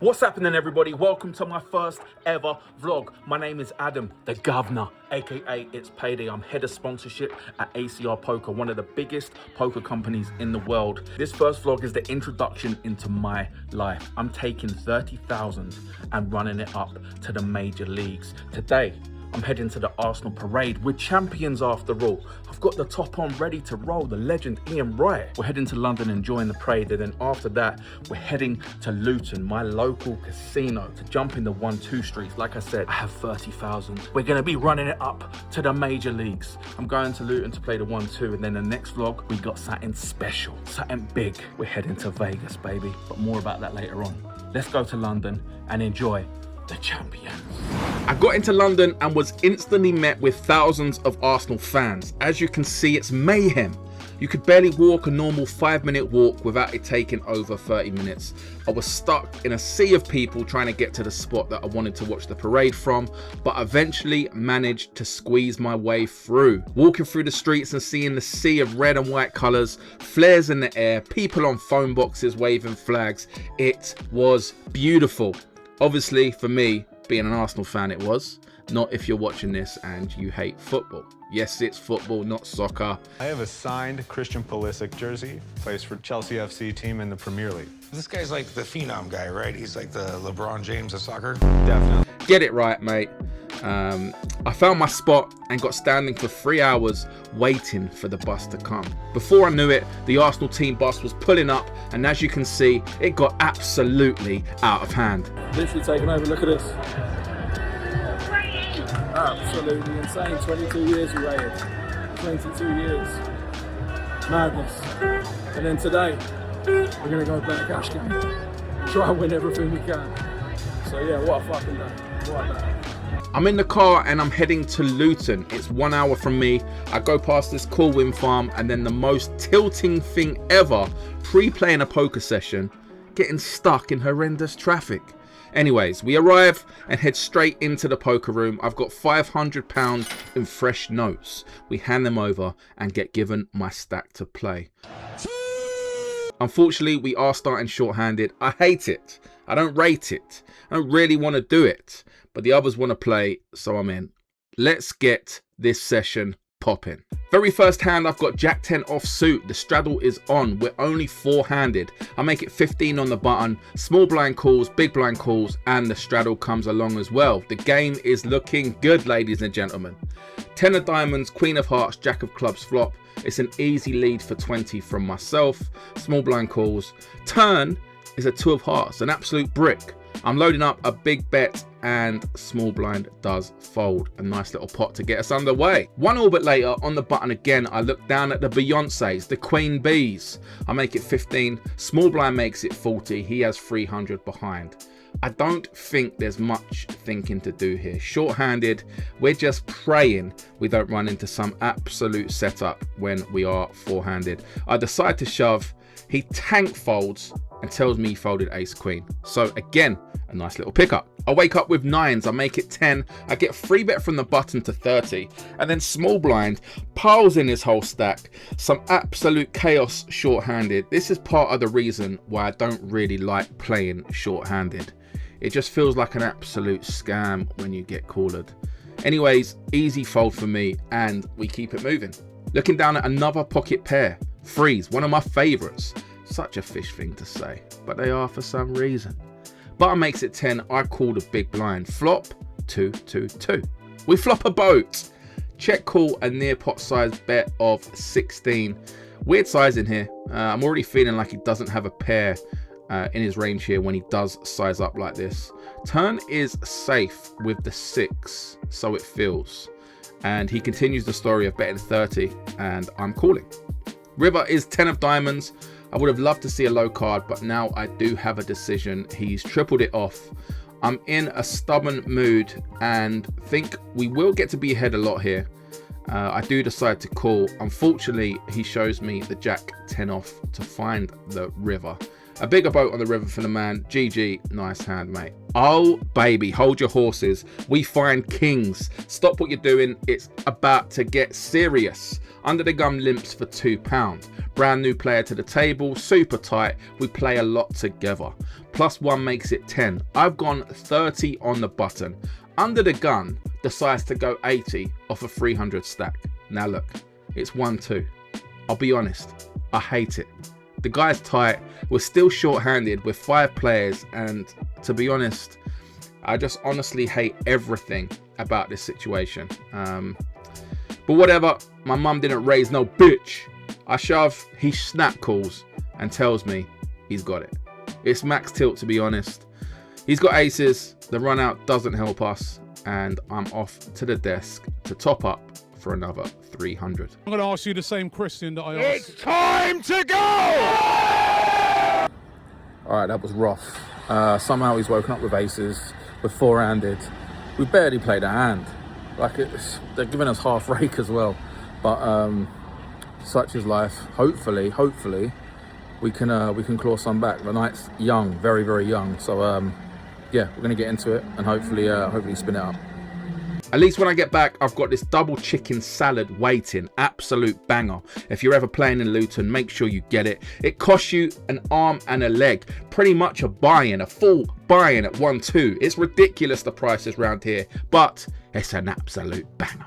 What's happening, everybody? Welcome to my first ever vlog. My name is Adam, the Guvnor, aka It's Payday. I'm head of sponsorship at ACR Poker, one of the biggest poker companies in the world. This first vlog is the introduction into my life. I'm taking 30,000 and running it up to the major leagues. Today, I'm heading to the Arsenal parade. We're champions after all. I've got the top on ready to roll, the legend Ian Wright. We're heading to London enjoying the parade, and then after that, we're heading to Luton, my local casino, to jump in the 1-2 streets. Like I said, I have 30,000. We're gonna be running it up to the major leagues. I'm going to Luton to play the 1-2, and then the next vlog, we got something special, something big. We're heading to Vegas, baby, but more about that later on. Let's go to London and enjoy the champions. I got into London and was instantly met with thousands of Arsenal fans. As you can see, it's mayhem. You could barely walk a normal 5-minute walk without it taking over 30 minutes. I was stuck in a sea of people trying to get to the spot that I wanted to watch the parade from, but eventually managed to squeeze my way through. Walking through the streets and seeing the sea of red and white colours, flares in the air, people on phone boxes waving flags. It was beautiful. Obviously, for me, being an Arsenal fan, it was. Not if you're watching this and you hate football. Yes, it's football, not soccer. I have a signed Christian Pulisic jersey. Plays for Chelsea FC team in the Premier League. This guy's like the phenom guy, right? He's like the LeBron James of soccer. Definitely. Get it right, mate. I found my spot and got standing for 3 hours waiting for the bus to come. Before I knew it, the Arsenal team bus was pulling up, and as you can see, it got absolutely out of hand. Literally taking over. Look at this. Absolutely insane. 22 years we waited. 22 years. Madness. And then today, we're going to go play a cash game. Try and win everything we can. So yeah, what a fucking day. What a day. I'm in the car and I'm heading to Luton. It's 1 hour from me. I go past this cool wind farm, and then the most tilting thing ever, pre-playing a poker session, getting stuck in horrendous traffic. Anyways, we arrive and head straight into the poker room. I've got £500 in fresh notes. We hand them over and get given my stack to play. Unfortunately, we are starting short-handed. I hate it. I don't rate it. I don't really want to do it, but the others want to play, so I'm in. Let's get this session popping. Very first hand, I've got Jack 10 off suit. The straddle is on. We're only four-handed. I make it 15 on the button. Small blind calls, big blind calls, and the straddle comes along as well. The game is looking good, ladies and gentlemen. 10 of diamonds, queen of hearts, jack of clubs flop. It's an easy lead for 20 from myself. Small blind calls. Turn is a 2 of hearts, an absolute brick. I'm loading up a big bet and small blind does fold. A nice little pot to get us underway. One orbit later, on the button again, I look down at the Beyoncés, the Queen Bees. I make it 15. Small blind makes it 40. He has 300 behind. I don't think there's much thinking to do here. Short-handed, we're just praying we don't run into some absolute setup when we are four-handed. I decide to shove. He tank folds and tells me he folded ace queen. So again, a nice little pickup. I wake up with 9s, I make it 10. I get free bet from the button to 30. And then small blind piles in his whole stack. Some absolute chaos short-handed. This is part of the reason why I don't really like playing short-handed. It just feels like an absolute scam when you get collared. Anyways, easy fold for me, and we keep it moving. Looking down at another pocket pair. Threes, one of my favourites. Such a fish thing to say, but they are for some reason. Button makes it 10. I call the big blind. Flop, 2, 2, 2. We flop a boat. Check call a near pot size bet of 16. Weird size in here. I'm already feeling like he doesn't have a pair in his range here when he does size up like this. Turn is safe with the 6, so it feels. And he continues the story of betting 30, and I'm calling. River is 10 of diamonds. I would have loved to see a low card, but now I do have a decision. He's tripled it off. I'm in a stubborn mood and think we will get to be ahead a lot here. I do decide to call. Unfortunately, he shows me the jack 10 off to find the river. A bigger boat on the river for the man. GG, nice hand, mate. Oh, baby, hold your horses. We find kings. Stop what you're doing. It's about to get serious. Under the gun limps for £2. Brand new player to the table, super tight. We play a lot together. +1 makes it 10. I've gone 30 on the button. Under the gun decides to go 80 off a 300 stack. Now look, it's 1-2. I'll be honest, I hate it. The guy's tight, we're still short-handed with 5 players, and to be honest, I just honestly hate everything about this situation. But whatever, my mum didn't raise no bitch. I shove, he snap calls and tells me he's got it. It's max tilt, to be honest. He's got aces, the run out doesn't help us, and I'm off to the desk to top up for another 300. I'm going to ask you the same question that I asked. It's time to go! All right, that was rough. Somehow he's woken up with aces, with 4-handed. We barely played a hand. They're giving us half rake as well. But such is life. Hopefully, we can claw some back. The night's young, very, very young. So yeah, we're gonna get into it and hopefully spin it up. At least when I get back, I've got this double chicken salad waiting. Absolute banger. If you're ever playing in Luton, make sure you get it. It costs you an arm and a leg. Pretty much a buy-in, a full buy-in at 1-2. It's ridiculous, the prices around here, but it's an absolute banger.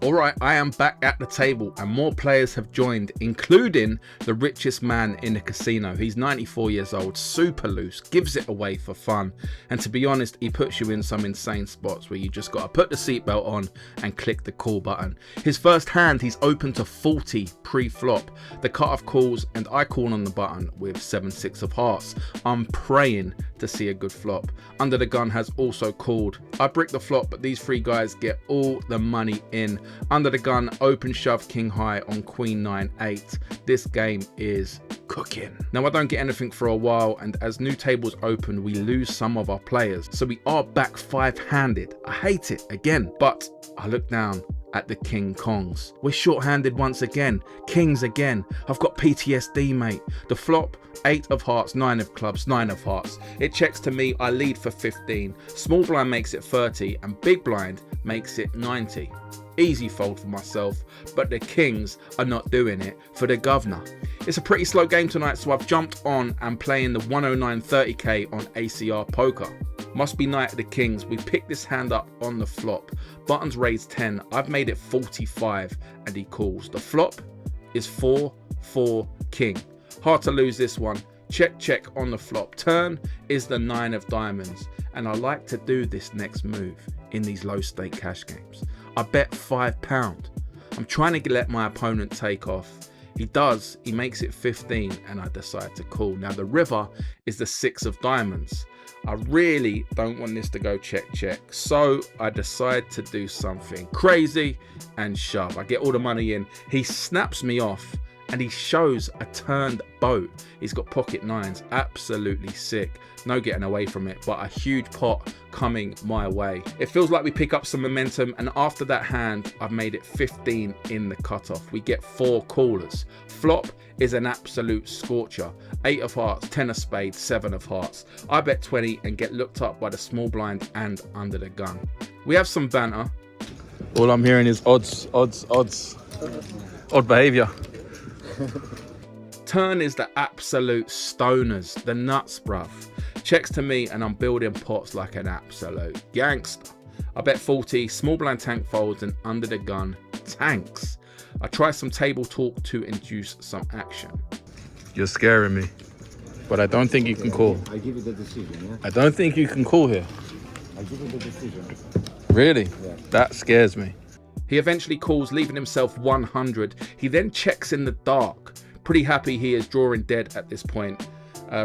All right, I am back at the table and more players have joined, including the richest man in the casino. He's 94 years old, super loose, gives it away for fun. And to be honest, he puts you in some insane spots where you just got to put the seatbelt on and click the call button. His first hand, he's open to 40 pre-flop. The cutoff calls and I call on the button with 7-6 of hearts. I'm praying to see a good flop. Under the gun has also called. I brick the flop, but these 3 guys get all the money in. Under the gun, open shove king high on queen 9-8. This game is cooking. Now I don't get anything for a while, and as new tables open, we lose some of our players. So we are back 5-handed. I hate it again, but I look down at the King Kongs. We're short-handed once again. Kings again. I've got PTSD, mate. The flop, 8 of hearts, 9 of clubs, 9 of hearts. It checks to me, I lead for 15. Small blind makes it 30 and big blind makes it 90. Easy fold for myself, but the Kings are not doing it for the Guvnor. It's a pretty slow game tonight, so I've jumped on and playing the 109.30k on ACR poker. Must be night of the Kings. We pick this hand up on the flop. Buttons raised 10. I've made it 45 and he calls. The flop is 4-4 king. Hard to lose this one. Check on the flop. Turn is the 9 of diamonds, and I like to do this next move in these low stake cash games. I bet £5. I'm trying to let my opponent take off. He does, he makes it 15 and I decide to call. Now the river is the 6 of diamonds. I really don't want this to go check, so I decide to do something crazy and shove. I get all the money in. He snaps me off and he shows a turned boat. He's got pocket 9s, absolutely sick. No getting away from it, but a huge pot coming my way. It feels like we pick up some momentum, and after that hand, I've made it 15 in the cutoff. We get 4 callers. Flop is an absolute scorcher. 8 of hearts, 10 of spades, 7 of hearts. I bet 20 and get looked up by the small blind and under the gun. We have some banter. All I'm hearing is odds. Odd behavior. Turn is the absolute stoners, the nuts, bruv. Checks to me and I'm building pots like an absolute gangster. I bet 40, small blind tank folds and under the gun tanks. I try some table talk to induce some action. You're scaring me, but I don't think you can call. I give you the decision, yeah? I don't think you can call here. I give you the decision. Really? Yeah. That scares me. He eventually calls, leaving himself 100. He then checks in the dark. Pretty happy he is drawing dead at this point.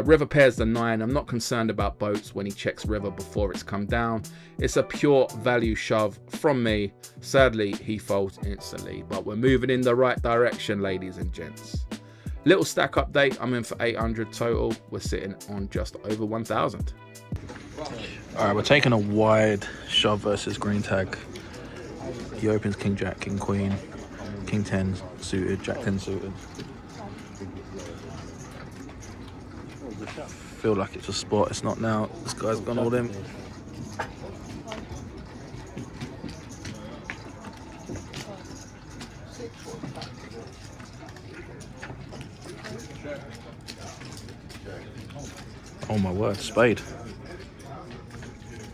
River pairs the 9. I'm not concerned about boats when he checks river before it's come down. It's a pure value shove from me. Sadly, he folds instantly, but we're moving in the right direction, ladies and gents. Little stack update. I'm in for 800 total. We're sitting on just over 1,000. All right, we're taking a wide shove versus green tag. He opens king jack, king queen, king 10 suited, jack 10 suited. feel like it's a spot. It's not now. This guy's gone all in. Oh my word, spade.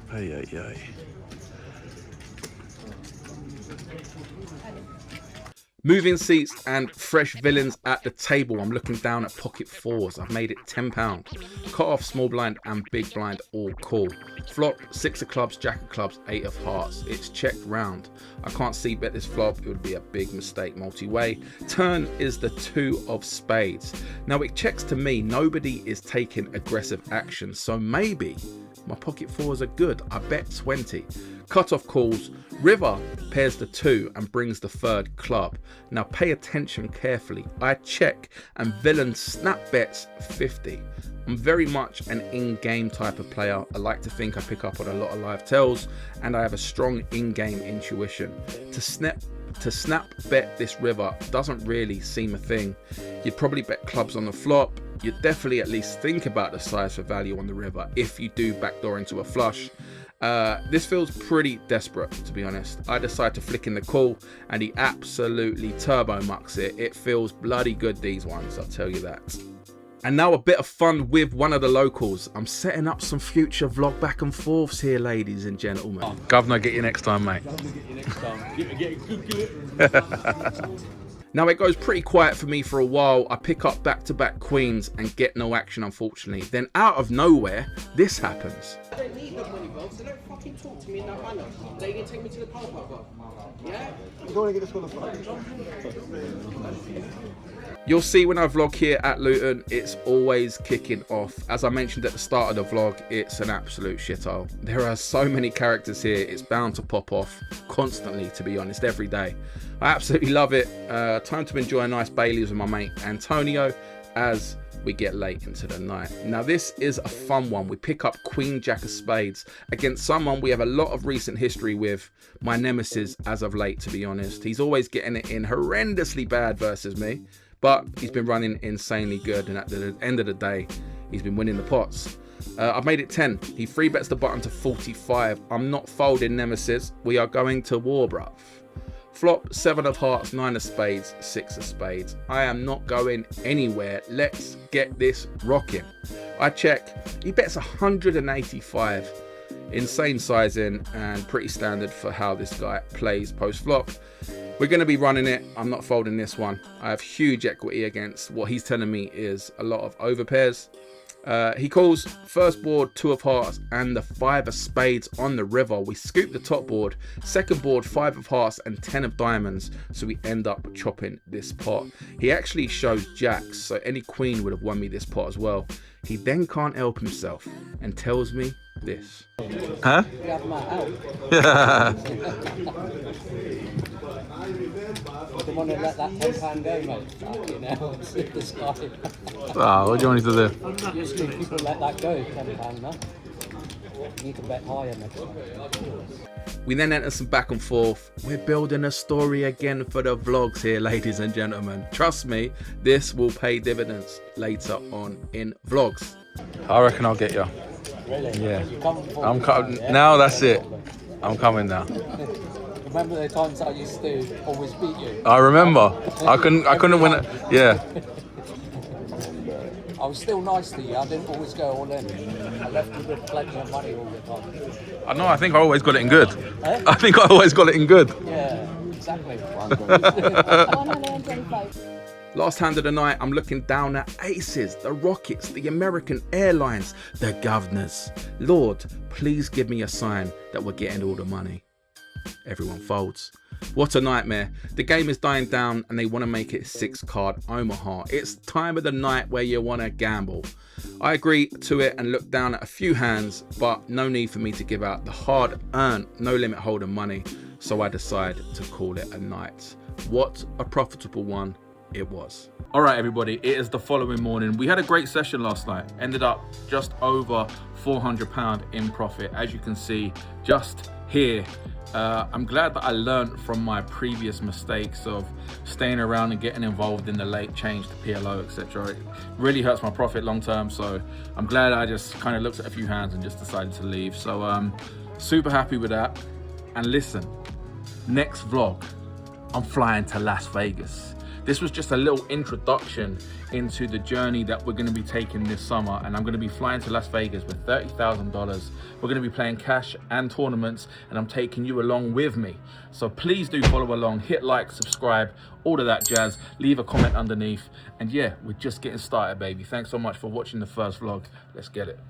Hey. Moving seats and fresh villains at the table. I'm looking down at pocket fours. I've made it £10. Cut off small blind and big blind all call. Flop, 6 of clubs, jack of clubs, 8 of hearts. It's checked round. I can't see bet this flop. It would be a big mistake multi-way. Turn is the 2 of spades. Now it checks to me. Nobody is taking aggressive action. So maybe my pocket fours are good. I bet 20. Cut off calls. River pairs the 2 and brings the 3rd club. Now pay attention carefully. I check and villain snap bets 50. I'm very much an in-game type of player. I like to think I pick up on a lot of live tells and I have a strong in-game intuition. To snap bet this river doesn't really seem a thing. You'd probably bet clubs on the flop. You'd definitely at least think about the size for value on the river if you do backdoor into a flush. This feels pretty desperate, to be honest. I decide to flick in the call and he absolutely turbo mucks it. It feels bloody good, these ones, I'll tell you that. And now a bit of fun with one of the locals. I'm setting up some future vlog back and forths here, ladies and gentlemen. Guvnor, get you next time, mate. Now it goes pretty quiet for me for a while. I pick up back-to-back queens and get no action, unfortunately. Then out of nowhere, this happens. I don't need the money, bro, so don't fucking talk to me in that manner. They can take me to the power pub. Yeah? You don't want to get this one off. You'll see when I vlog here at Luton, it's always kicking off. As I mentioned at the start of the vlog, it's an absolute shithole. There are so many characters here, it's bound to pop off constantly, to be honest, every day. I absolutely love it. Time to enjoy a nice Baileys with my mate Antonio as we get late into the night. Now this is a fun one. We pick up Queen Jack of Spades against someone we have a lot of recent history with. My nemesis as of late, to be honest. He's always getting it in horrendously bad versus me, but he's been running insanely good, and at the end of the day, he's been winning the pots. I've made it 10. He free bets the button to 45. I'm not folding nemesis. We are going to war, bruv. Flop, 7 of hearts, 9 of spades, 6 of spades. I am not going anywhere. Let's get this rocking. I check. He bets 185. Insane sizing and pretty standard for how this guy plays post flop. We're going to be running it. I'm not folding this one. I have huge equity against what he's telling me is a lot of overpairs. He calls first board 2 of hearts and the 5 of spades on the river. We scoop the top board. Second board 5 of hearts and 10 of diamonds. So we end up chopping this pot. He actually shows jacks, so any queen would have won me this pot as well. He then can't help himself and tells me this. Huh? You have my help. I don't want to let that £10 go, mate. Fucking hell, this guy. Oh, what do you want me to do? Usually people let that go, £10 now. You need to bet higher next time. We then enter some back and forth. We're building a story again for the vlogs here, ladies and gentlemen. Trust me, this will pay dividends later on in vlogs. I reckon I'll get you. Really? Yeah. I'm coming. Now that's it. I'm coming now. Remember the times I used to always beat you? I remember. I couldn't win it. Yeah. I was still nice to you. I didn't always go all in. I left you with plenty of money all the time. I know. I think I always got it in good. Eh? I think I always got it in good. Yeah, exactly. Last hand of the night, I'm looking down at aces, the Rockets, the American Airlines, the Guvnors. Lord, please give me a sign that we're getting all the money. Everyone folds. What a nightmare. The game is dying down and they want to make it 6-card Omaha. It's time of the night where you want to gamble. I agree to it and look down at a few hands, but no need for me to give out the hard-earned, no-limit holder money, so I decide to call it a night. What a profitable one it was. All right, everybody, it is the following morning. We had a great session last night. Ended up just over £400 in profit. As you can see, just here. I'm glad that I learned from my previous mistakes of staying around and getting involved in the late change to PLO, etc. It really hurts my profit long term. So I'm glad I just kind of looked at a few hands and just decided to leave. So super happy with that. And listen, next vlog, I'm flying to Las Vegas. This was just a little introduction into the journey that we're going to be taking this summer, and I'm going to be flying to Las Vegas with $30,000. We're going to be playing cash and tournaments, and I'm taking you along with me. So please do follow along, hit like, subscribe, all of that jazz, leave a comment underneath, and yeah, we're just getting started, baby. Thanks so much for watching the first vlog. Let's get it.